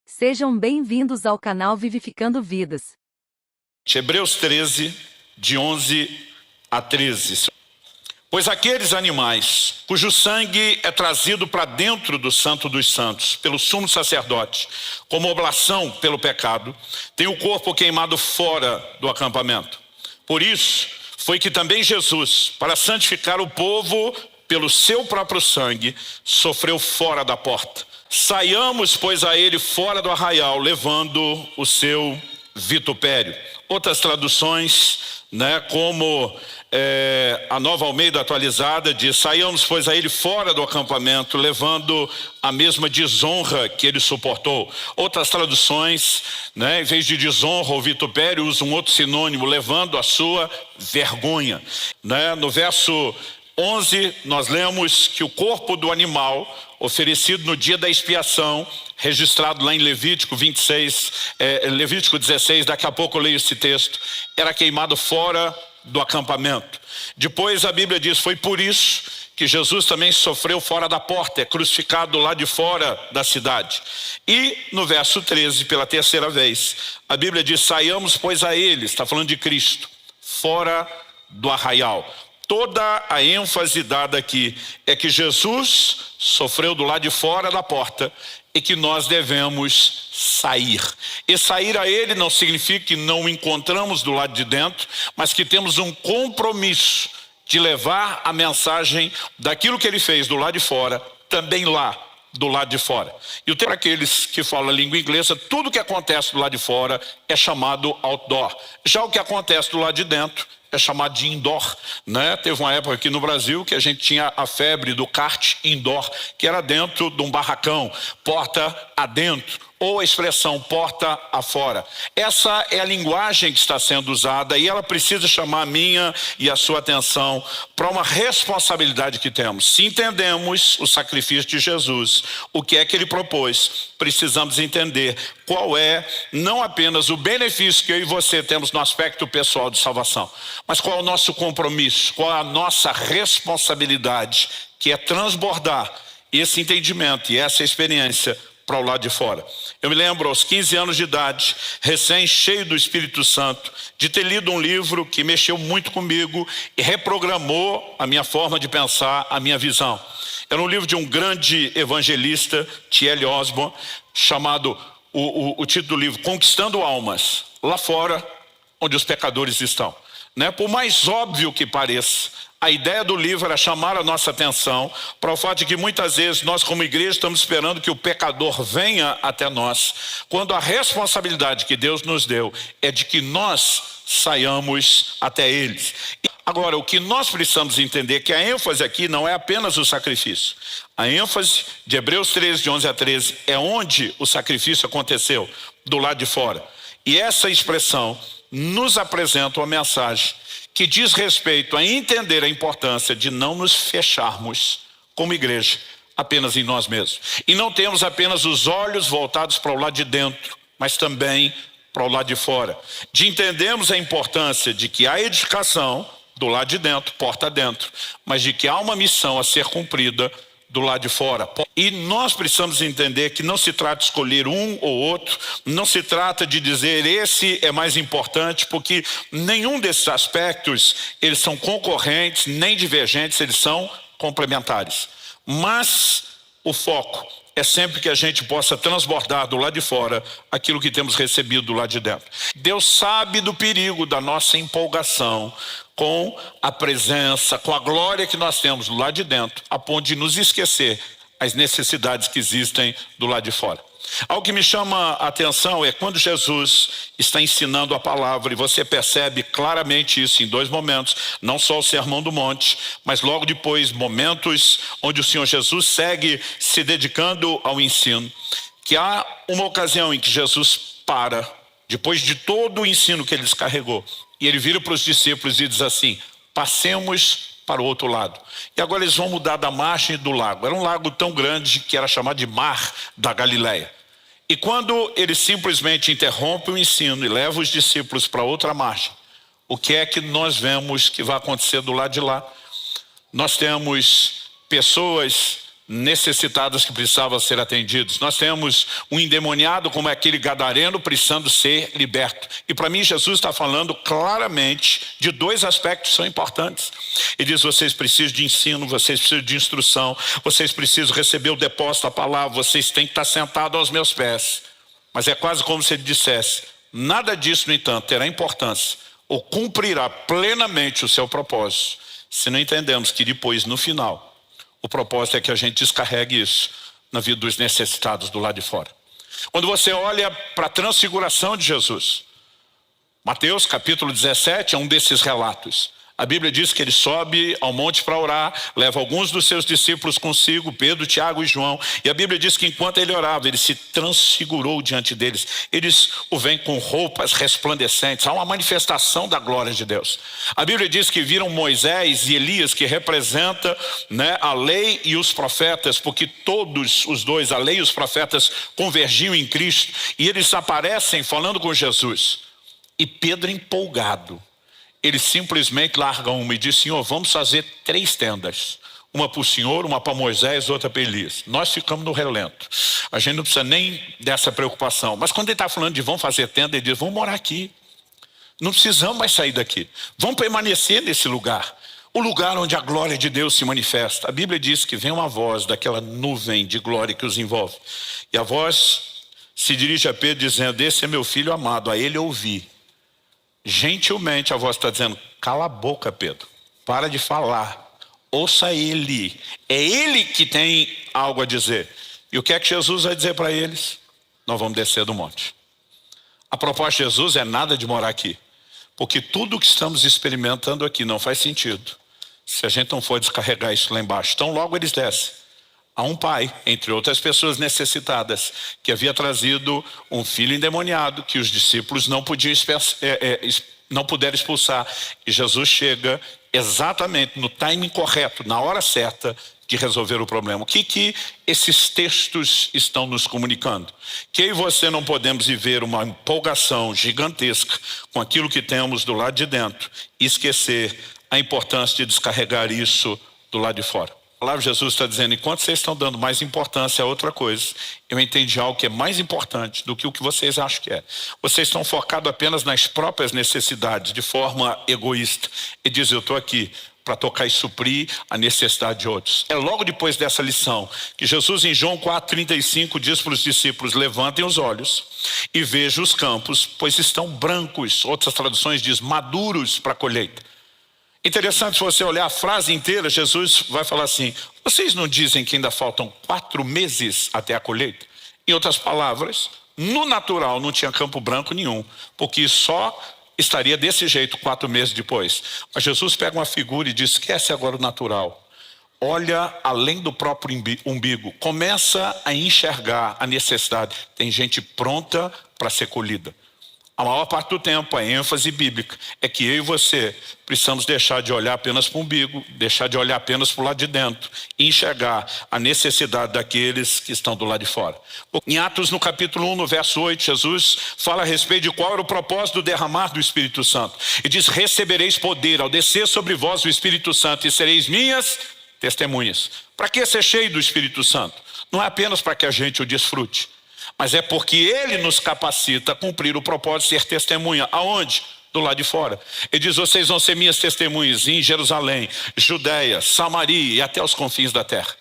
Sejam bem-vindos ao canal Vivificando Vidas. Hebreus 13, de 11 a 13. Pois aqueles animais cujo sangue é trazido para dentro do Santo dos Santos, pelo sumo sacerdote, como oblação pelo pecado, têm o corpo queimado fora do acampamento. Por isso, foi que também Jesus, para santificar o povo pelo seu próprio sangue, sofreu fora da porta. Saiamos, pois, a ele fora do arraial, levando o seu vitupério. Outras traduções, como a Nova Almeida atualizada diz: saiamos, pois, a ele fora do acampamento, levando a mesma desonra que ele suportou. Outras traduções, em vez de desonra ou vitupério, usam um outro sinônimo, levando a sua vergonha. No verso 11, nós lemos que o corpo do animal oferecido no dia da expiação, registrado lá em Levítico 16, daqui a pouco eu leio esse texto, era queimado fora do acampamento. Depois a Bíblia diz: foi por isso que Jesus também sofreu fora da porta, é crucificado lá de fora da cidade. E no verso 13, pela terceira vez, a Bíblia diz: saiamos, pois, a ele, está falando de Cristo, fora do arraial. Toda a ênfase dada aqui é que Jesus sofreu do lado de fora da porta e que nós devemos sair. E sair a ele não significa que não o encontramos do lado de dentro, mas que temos um compromisso de levar a mensagem daquilo que ele fez do lado de fora, também lá do lado de fora. E o para aqueles que falam a língua inglesa, tudo que acontece do lado de fora é chamado outdoor. Já o que acontece do lado de dentro é chamado de indoor, Teve uma época aqui no Brasil que a gente tinha a febre do kart indoor, que era dentro de um barracão, porta adentro, ou a expressão porta afora. Essa é a linguagem que está sendo usada e ela precisa chamar a minha e a sua atenção para uma responsabilidade que temos. Se entendemos o sacrifício de Jesus, o que é que ele propôs, precisamos entender qual é não apenas o benefício que eu e você temos no aspecto pessoal de salvação, mas qual é o nosso compromisso, qual é a nossa responsabilidade, que é transbordar esse entendimento e essa experiência para o lado de fora. Eu me lembro, aos 15 anos de idade, recém cheio do Espírito Santo, de ter lido um livro que mexeu muito comigo e reprogramou a minha forma de pensar, a minha visão. Era um livro de um grande evangelista, T.L. Osborne, chamado, o título do livro, Conquistando Almas, lá fora onde os pecadores estão. Por mais óbvio que pareça, a ideia do livro era chamar a nossa atenção para o fato de que muitas vezes nós como igreja estamos esperando que o pecador venha até nós, quando a responsabilidade que Deus nos deu é de que nós saiamos até eles. Agora, o que nós precisamos entender é que a ênfase aqui não é apenas o sacrifício. A ênfase de Hebreus 13, de 11 a 13, é onde o sacrifício aconteceu, do lado de fora. E essa expressão nos apresenta uma mensagem que diz respeito a entender a importância de não nos fecharmos como igreja apenas em nós mesmos. E não temos apenas os olhos voltados para o lado de dentro, mas também para o lado de fora. De entendermos a importância de que há edificação do lado de dentro, porta dentro, mas de que há uma missão a ser cumprida do lado de fora. E nós precisamos entender que não se trata de escolher um ou outro, não se trata de dizer esse é mais importante, porque nenhum desses aspectos eles são concorrentes, nem divergentes, eles são complementares. Mas o foco é sempre que a gente possa transbordar do lado de fora aquilo que temos recebido do lado de dentro. Deus sabe do perigo da nossa empolgação com a presença, com a glória que nós temos do lado de dentro, a ponto de nos esquecer as necessidades que existem do lado de fora. Algo que me chama a atenção é quando Jesus está ensinando a palavra, e você percebe claramente isso em dois momentos, não só o Sermão do Monte, mas logo depois momentos onde o Senhor Jesus segue se dedicando ao ensino, que há uma ocasião em que Jesus para, depois de todo o ensino que ele descarregou, e ele vira para os discípulos e diz assim: passemos para o outro lado. E agora eles vão mudar da margem do lago. Era um lago tão grande que era chamado de Mar da Galileia. E quando ele simplesmente interrompe o ensino e leva os discípulos para outra margem, o que é que nós vemos que vai acontecer do lado de lá? Nós temos pessoas necessitados que precisavam ser atendidos. Nós temos um endemoniado como aquele gadareno precisando ser liberto. E para mim Jesus está falando claramente de dois aspectos que são importantes. Ele diz: vocês precisam de ensino, vocês precisam de instrução, vocês precisam receber o depósito da palavra, vocês têm que estar sentados aos meus pés. Mas é quase como se ele dissesse: nada disso, no entanto, terá importância ou cumprirá plenamente o seu propósito, se não entendemos que depois, no final, o propósito é que a gente descarregue isso na vida dos necessitados do lado de fora. Quando você olha para a transfiguração de Jesus, Mateus capítulo 17 é um desses relatos. A Bíblia diz que ele sobe ao monte para orar, leva alguns dos seus discípulos consigo, Pedro, Tiago e João. E a Bíblia diz que enquanto ele orava, ele se transfigurou diante deles. Eles o veem com roupas resplandecentes. Há uma manifestação da glória de Deus. A Bíblia diz que viram Moisés e Elias, que representa, a lei e os profetas, porque todos os dois, a lei e os profetas, convergiam em Cristo. E eles aparecem falando com Jesus. E Pedro, empolgado, ele simplesmente larga uma e diz: Senhor, vamos fazer 3 tendas. Uma para o Senhor, uma para Moisés, outra para Elias. Nós ficamos no relento. A gente não precisa nem dessa preocupação. Mas quando ele está falando de vamos fazer tenda, ele diz: vamos morar aqui. Não precisamos mais sair daqui. Vamos permanecer nesse lugar. O lugar onde a glória de Deus se manifesta. A Bíblia diz que vem uma voz daquela nuvem de glória que os envolve. E a voz se dirige a Pedro dizendo: esse é meu filho amado, a ele ouvi. Gentilmente a voz está dizendo: cala a boca, Pedro, para de falar, ouça ele, é ele que tem algo a dizer. E o que é que Jesus vai dizer para eles? Nós vamos descer do monte. A proposta de Jesus é nada de morar aqui, porque tudo que estamos experimentando aqui não faz sentido se a gente não for descarregar isso lá embaixo. Então logo eles descem. Há um pai, entre outras pessoas necessitadas, que havia trazido um filho endemoniado, que os discípulos não puderam expulsar. E Jesus chega exatamente no timing correto, na hora certa, de resolver o problema. O que esses textos estão nos comunicando? Que eu e você não podemos viver uma empolgação gigantesca com aquilo que temos do lado de dentro e esquecer a importância de descarregar isso do lado de fora. A palavra de Jesus está dizendo: enquanto vocês estão dando mais importância a outra coisa, eu entendi algo que é mais importante do que o que vocês acham que é. Vocês estão focados apenas nas próprias necessidades, de forma egoísta. E diz: eu estou aqui para tocar e suprir a necessidade de outros. É logo depois dessa lição que Jesus, em João 4,35, diz para os discípulos: levantem os olhos e vejam os campos, pois estão brancos. Outras traduções dizem maduros para a colheita. Interessante, se você olhar a frase inteira, Jesus vai falar assim: vocês não dizem que ainda faltam 4 meses até a colheita? Em outras palavras, no natural não tinha campo branco nenhum, porque só estaria desse jeito 4 meses depois. Mas Jesus pega uma figura e diz: esquece agora o natural. Olha além do próprio umbigo. Começa a enxergar a necessidade. Tem gente pronta para ser colhida. A maior parte do tempo, a ênfase bíblica é que eu e você precisamos deixar de olhar apenas para o umbigo, deixar de olhar apenas para o lado de dentro e enxergar a necessidade daqueles que estão do lado de fora. Em Atos, no capítulo 1, no verso 8, Jesus fala a respeito de qual era o propósito do derramar do Espírito Santo. E diz: recebereis poder ao descer sobre vós o Espírito Santo e sereis minhas testemunhas. Para que ser cheio do Espírito Santo? Não é apenas para que a gente o desfrute, mas é porque ele nos capacita a cumprir o propósito de ser testemunha. Aonde? Do lado de fora. Ele diz: vocês vão ser minhas testemunhas em Jerusalém, Judeia, Samaria e até os confins da terra.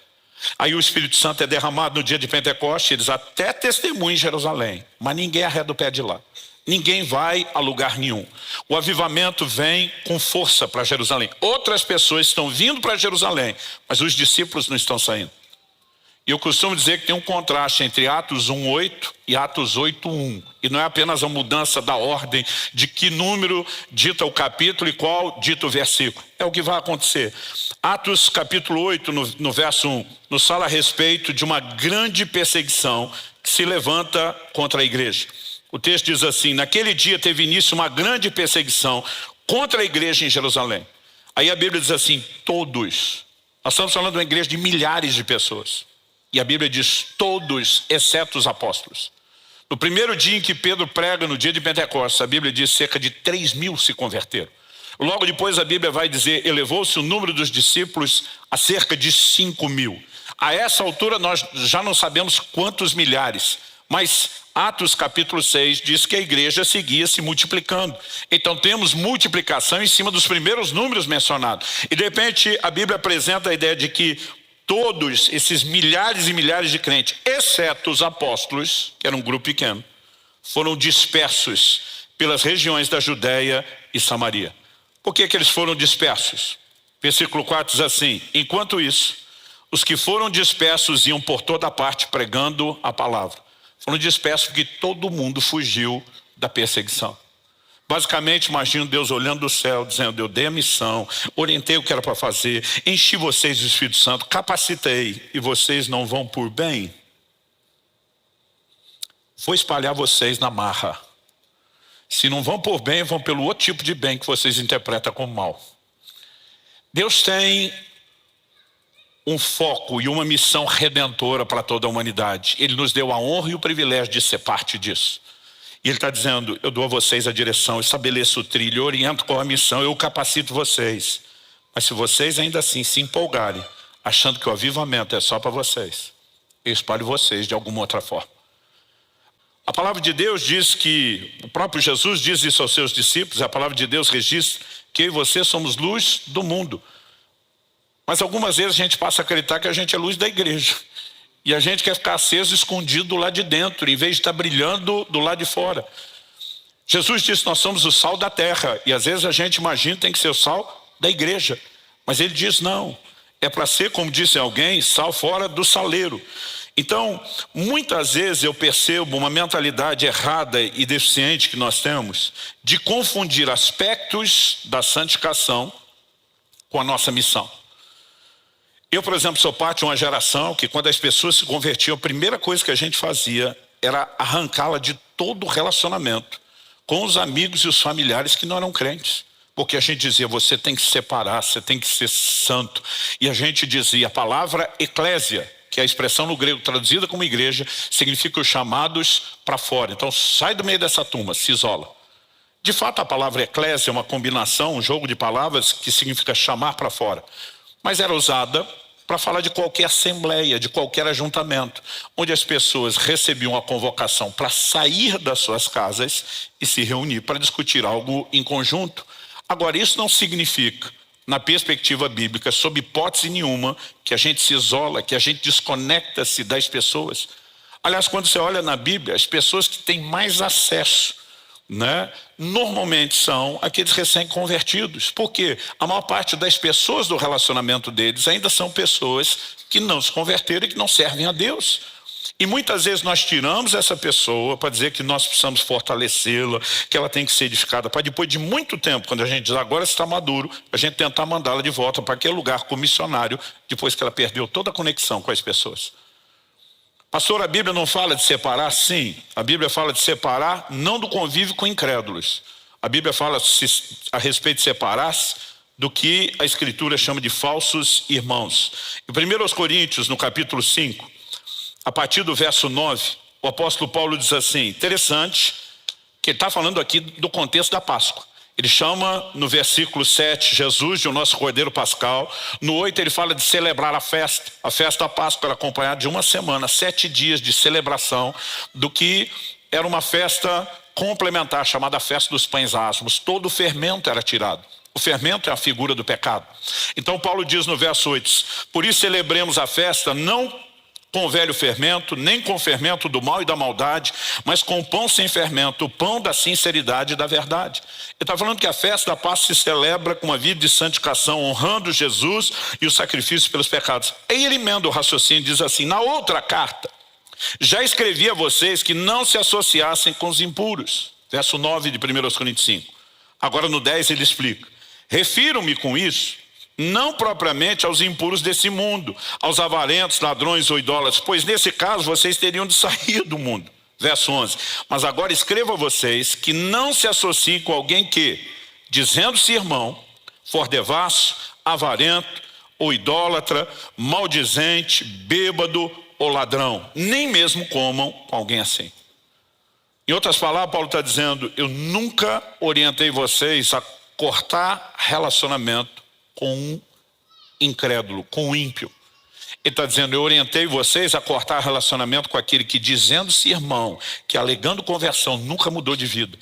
Aí o Espírito Santo é derramado no dia de Pentecostes. Eles até testemunham em Jerusalém, mas ninguém arreda o pé de lá. Ninguém vai a lugar nenhum. O avivamento vem com força para Jerusalém. Outras pessoas estão vindo para Jerusalém, mas os discípulos não estão saindo. E eu costumo dizer que tem um contraste entre Atos 1:8 e Atos 8:1. E não é apenas a mudança da ordem de que número dita o capítulo e qual dita o versículo. É o que vai acontecer. Atos capítulo 8, no verso 1, nos fala a respeito de uma grande perseguição que se levanta contra a igreja. O texto diz assim: naquele dia teve início uma grande perseguição contra a igreja em Jerusalém. Aí a Bíblia diz assim: todos. Nós estamos falando de uma igreja de milhares de pessoas. E a Bíblia diz todos, exceto os apóstolos. No primeiro dia em que Pedro prega, no dia de Pentecostes, a Bíblia diz cerca de 3.000 se converteram. Logo depois a Bíblia vai dizer: elevou-se o número dos discípulos a cerca de 5.000. A essa altura nós já não sabemos quantos milhares, mas Atos capítulo 6 diz que a igreja seguia se multiplicando. Então temos multiplicação em cima dos primeiros números mencionados. E de repente a Bíblia apresenta a ideia de que todos esses milhares e milhares de crentes, exceto os apóstolos, que era um grupo pequeno, foram dispersos pelas regiões da Judéia e Samaria. Por que eles foram dispersos? Versículo 4 diz assim: enquanto isso, os que foram dispersos iam por toda parte pregando a palavra. Foram dispersos porque todo mundo fugiu da perseguição. Basicamente, imagino Deus olhando do céu, dizendo: eu dei a missão, orientei o que era para fazer, enchi vocês do Espírito Santo, capacitei, e vocês não vão por bem. Vou espalhar vocês na marra. Se não vão por bem, vão pelo outro tipo de bem que vocês interpretam como mal. Deus tem um foco e uma missão redentora para toda a humanidade. Ele nos deu a honra e o privilégio de ser parte disso. E Ele está dizendo: eu dou a vocês a direção, estabeleço o trilho, oriento com a missão, eu capacito vocês. Mas se vocês ainda assim se empolgarem, achando que o avivamento é só para vocês, eu espalho vocês de alguma outra forma. A palavra de Deus diz que, o próprio Jesus diz isso aos seus discípulos, a palavra de Deus registra que eu e você somos luz do mundo. Mas algumas vezes a gente passa a acreditar que a gente é luz da igreja. E a gente quer ficar aceso, escondido do lado de dentro, em vez de estar brilhando do lado de fora. Jesus disse: nós somos o sal da terra. E às vezes a gente imagina que tem que ser o sal da igreja. Mas Ele diz não. É para ser, como disse alguém, sal fora do saleiro. Então, muitas vezes eu percebo uma mentalidade errada e deficiente que nós temos de confundir aspectos da santificação com a nossa missão. Eu, por exemplo, sou parte de uma geração que, quando as pessoas se convertiam, a primeira coisa que a gente fazia era arrancá-la de todo o relacionamento com os amigos e os familiares que não eram crentes. Porque a gente dizia: você tem que se separar, você tem que ser santo. E a gente dizia, a palavra eclésia, que é a expressão no grego traduzida como igreja, significa os chamados para fora. Então sai do meio dessa turma, se isola. De fato, a palavra eclésia é uma combinação, um jogo de palavras que significa chamar para fora. Mas era usada para falar de qualquer assembleia, de qualquer ajuntamento, onde as pessoas recebiam a convocação para sair das suas casas e se reunir para discutir algo em conjunto. Agora, isso não significa, na perspectiva bíblica, sob hipótese nenhuma, que a gente se isola, que a gente desconecta-se das pessoas. Aliás, quando você olha na Bíblia, as pessoas que têm mais acesso, normalmente são aqueles recém-convertidos. Porque a maior parte das pessoas do relacionamento deles ainda são pessoas que não se converteram e que não servem a Deus. E muitas vezes nós tiramos essa pessoa para dizer que nós precisamos fortalecê-la, que ela tem que ser edificada, para depois de muito tempo, quando a gente diz agora está maduro, a gente tentar mandá-la de volta para aquele lugar como missionário, depois que ela perdeu toda a conexão com as pessoas. Pastor, a Bíblia não fala de separar? Sim, a Bíblia fala de separar não do convívio com incrédulos. A Bíblia fala a respeito de separar-se do que a Escritura chama de falsos irmãos. Em 1 Coríntios, no capítulo 5, a partir do verso 9, o apóstolo Paulo diz assim, interessante, que ele está falando aqui do contexto da Páscoa. Ele chama no versículo 7 Jesus de o nosso Cordeiro Pascal. No 8 ele fala de celebrar a festa. A festa da Páscoa era acompanhada de uma semana, 7 dias de celebração do que era uma festa complementar, chamada Festa dos Pães Asmos. Todo o fermento era tirado. O fermento é a figura do pecado. Então Paulo diz no verso 8, por isso celebremos a festa não com o velho fermento, nem com o fermento do mal e da maldade, mas com o pão sem fermento, o pão da sinceridade e da verdade. Ele está falando que a festa da Páscoa se celebra com uma vida de santificação, honrando Jesus e o sacrifício pelos pecados. Aí ele emenda o raciocínio e diz assim, na outra carta, já escrevi a vocês que não se associassem com os impuros. Verso 9 de 1 Coríntios 5. Agora no 10 ele explica, refiro-me com isso, não propriamente aos impuros desse mundo, aos avarentos, ladrões ou idólatras, pois nesse caso vocês teriam de sair do mundo. Verso 11, mas agora escrevo a vocês que não se associem com alguém que, dizendo-se irmão, for devasso, avarento ou idólatra, maldizente, bêbado ou ladrão, nem mesmo comam com alguém assim. Em outras palavras, Paulo está dizendo, eu nunca orientei vocês a cortar relacionamento com um incrédulo, com um ímpio. Ele está dizendo, eu orientei vocês a cortar relacionamento com aquele que, dizendo-se irmão, que alegando conversão, nunca mudou de vida.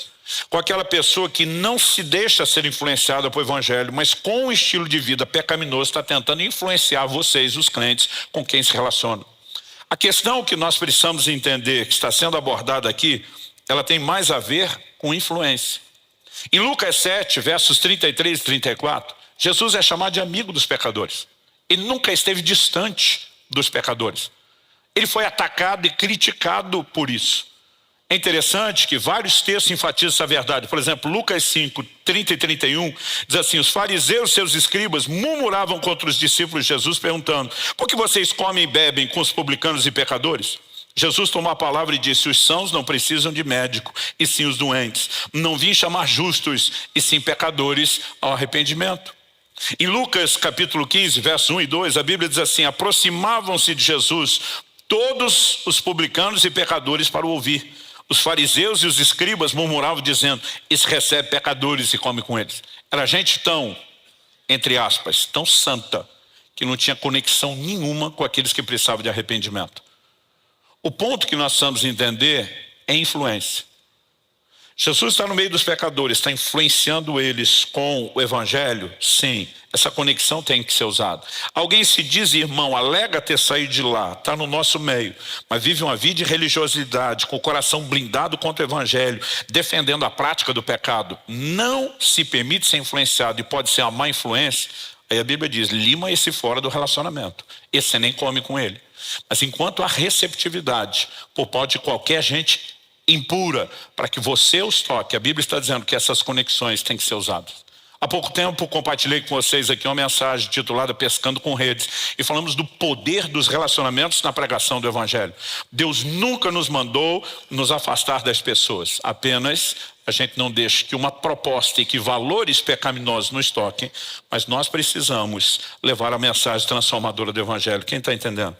Com aquela pessoa que não se deixa ser influenciada pelo evangelho, mas com um estilo de vida pecaminoso está tentando influenciar vocês, os crentes, com quem se relacionam. A questão que nós precisamos entender, que está sendo abordada aqui, ela tem mais a ver com influência. Em Lucas 7, versos 33 e 34, Jesus é chamado de amigo dos pecadores. Ele nunca esteve distante dos pecadores. Ele foi atacado e criticado por isso. É interessante que vários textos enfatizam essa verdade. Por exemplo, Lucas 5, 30 e 31, diz assim, os fariseus e seus escribas murmuravam contra os discípulos de Jesus, perguntando, por que vocês comem e bebem com os publicanos e pecadores? Jesus tomou a palavra e disse, os sãos não precisam de médico, e sim os doentes. Não vim chamar justos, e sim pecadores ao arrependimento. Em Lucas capítulo 15, versos 1 e 2, a Bíblia diz assim, aproximavam-se de Jesus todos os publicanos e pecadores para o ouvir. Os fariseus e os escribas murmuravam dizendo, esse recebe pecadores e come com eles. Era gente tão, entre aspas, tão santa, que não tinha conexão nenhuma com aqueles que precisavam de arrependimento. O ponto que nós precisamos entender é influência. Jesus está no meio dos pecadores, está influenciando eles com o evangelho? Sim, essa conexão tem que ser usada. Alguém se diz irmão, alega ter saído de lá, está no nosso meio, mas vive uma vida de religiosidade, com o coração blindado contra o evangelho, defendendo a prática do pecado, não se permite ser influenciado e pode ser uma má influência. Aí a Bíblia diz, lima esse fora do relacionamento, esse você nem come com ele. Mas enquanto há receptividade por parte de qualquer gente impura, para que você os toque, a Bíblia está dizendo que essas conexões têm que ser usadas. Há pouco tempo compartilhei com vocês aqui uma mensagem titulada Pescando com Redes, e falamos do poder dos relacionamentos na pregação do evangelho. Deus nunca nos mandou nos afastar das pessoas, apenas a gente não deixa que uma proposta e que valores pecaminosos nos toquem, mas nós precisamos levar a mensagem transformadora do evangelho. Quem está entendendo?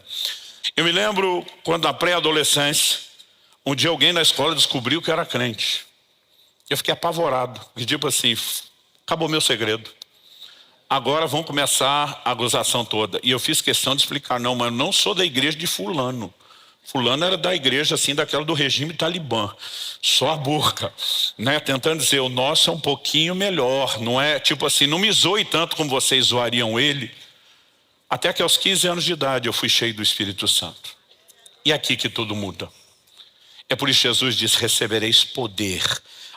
Eu me lembro quando na pré-adolescência, um dia alguém na escola descobriu que eu era crente. Eu fiquei apavorado, tipo assim, acabou meu segredo. Agora vão começar a gozação toda. E eu fiz questão de explicar, não, mas eu não sou da igreja de fulano. Fulano era da igreja assim, daquela do regime talibã. Só a boca, né? Tentando dizer, o nosso é um pouquinho melhor. Não é, tipo assim, não me zoe tanto como vocês zoariam ele. Até que aos 15 anos de idade eu fui cheio do Espírito Santo. E é aqui que tudo muda. É por isso que Jesus diz, recebereis poder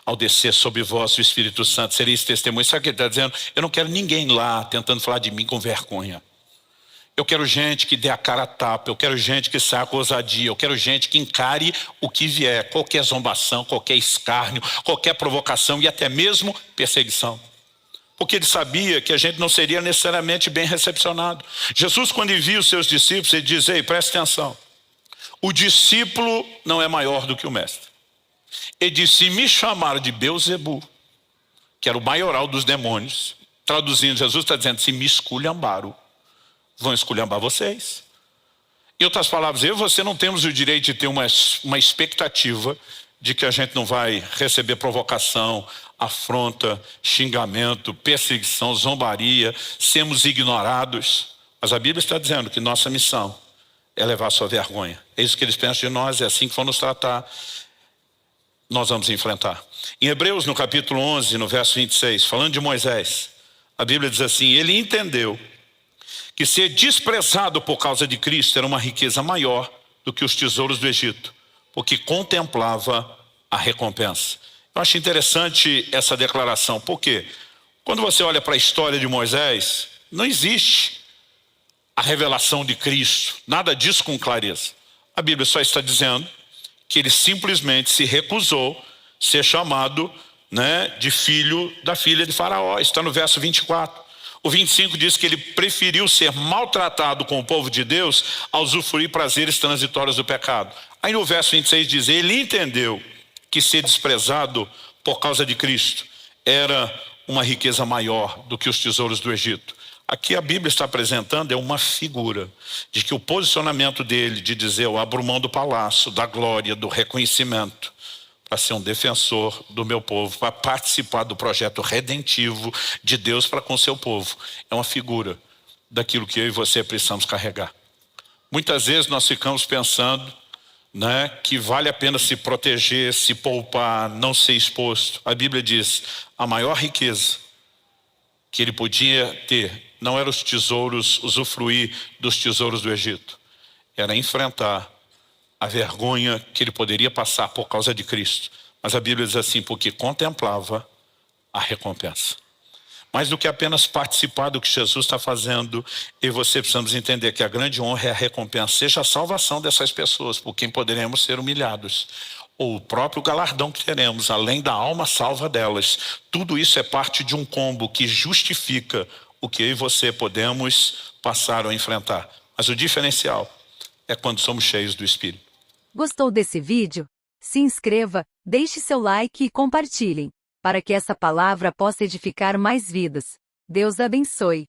ao descer sobre vós o Espírito Santo, sereis testemunhas. Sabe o que ele está dizendo? Eu não quero ninguém lá tentando falar de mim com vergonha. Eu quero gente que dê a cara a tapa, eu quero gente que saia com ousadia, eu quero gente que encare o que vier, qualquer zombação, qualquer escárnio, qualquer provocação e até mesmo perseguição. Porque ele sabia que a gente não seria necessariamente bem recepcionado. Jesus, quando envia os seus discípulos, ele diz, ei, presta atenção. O discípulo não é maior do que o mestre. Ele disse, se me chamaram de Beelzebu, que era o maioral dos demônios, traduzindo, Jesus está dizendo, se me esculhambaram, vão esculhambar vocês. Em outras palavras, eu e você não temos o direito de ter uma expectativa de que a gente não vai receber provocação, afronta, xingamento, perseguição, zombaria, sermos ignorados. Mas a Bíblia está dizendo que nossa missão é levar a sua vergonha. É isso que eles pensam de nós, é assim que vão nos tratar. Nós vamos enfrentar. Em Hebreus, no capítulo 11, no verso 26, falando de Moisés, a Bíblia diz assim, ele entendeu que ser desprezado por causa de Cristo era uma riqueza maior do que os tesouros do Egito, porque contemplava a recompensa. Eu acho interessante essa declaração, porque quando você olha para a história de Moisés, não existe a revelação de Cristo, nada disso com clareza. A Bíblia só está dizendo que ele simplesmente se recusou a ser chamado, né, de filho da filha de Faraó. Está no verso 24. O 25 diz que ele preferiu ser maltratado com o povo de Deus a usufruir prazeres transitórios do pecado. Aí no verso 26 diz, ele entendeu que ser desprezado por causa de Cristo era uma riqueza maior do que os tesouros do Egito. Aqui a Bíblia está apresentando é uma figura de que o posicionamento dele de dizer eu abro mão do palácio, da glória, do reconhecimento para ser um defensor do meu povo, para participar do projeto redentivo de Deus para com seu povo. É uma figura daquilo que eu e você precisamos carregar. Muitas vezes nós ficamos pensando, né, que vale a pena se proteger, se poupar, não ser exposto. A Bíblia diz, a maior riqueza que ele podia ter não era os tesouros, usufruir dos tesouros do Egito. Era enfrentar a vergonha que ele poderia passar por causa de Cristo. Mas a Bíblia diz assim, porque contemplava a recompensa. Mais do que apenas participar do que Jesus está fazendo, eu e você precisamos entender que a grande honra é a recompensa, seja a salvação dessas pessoas, por quem poderemos ser humilhados, ou o próprio galardão que teremos, além da alma salva delas. Tudo isso é parte de um combo que justifica o que eu e você podemos passar ou enfrentar. Mas o diferencial é quando somos cheios do Espírito. Gostou desse vídeo? Se inscreva, deixe seu like e compartilhem, para que essa palavra possa edificar mais vidas. Deus abençoe.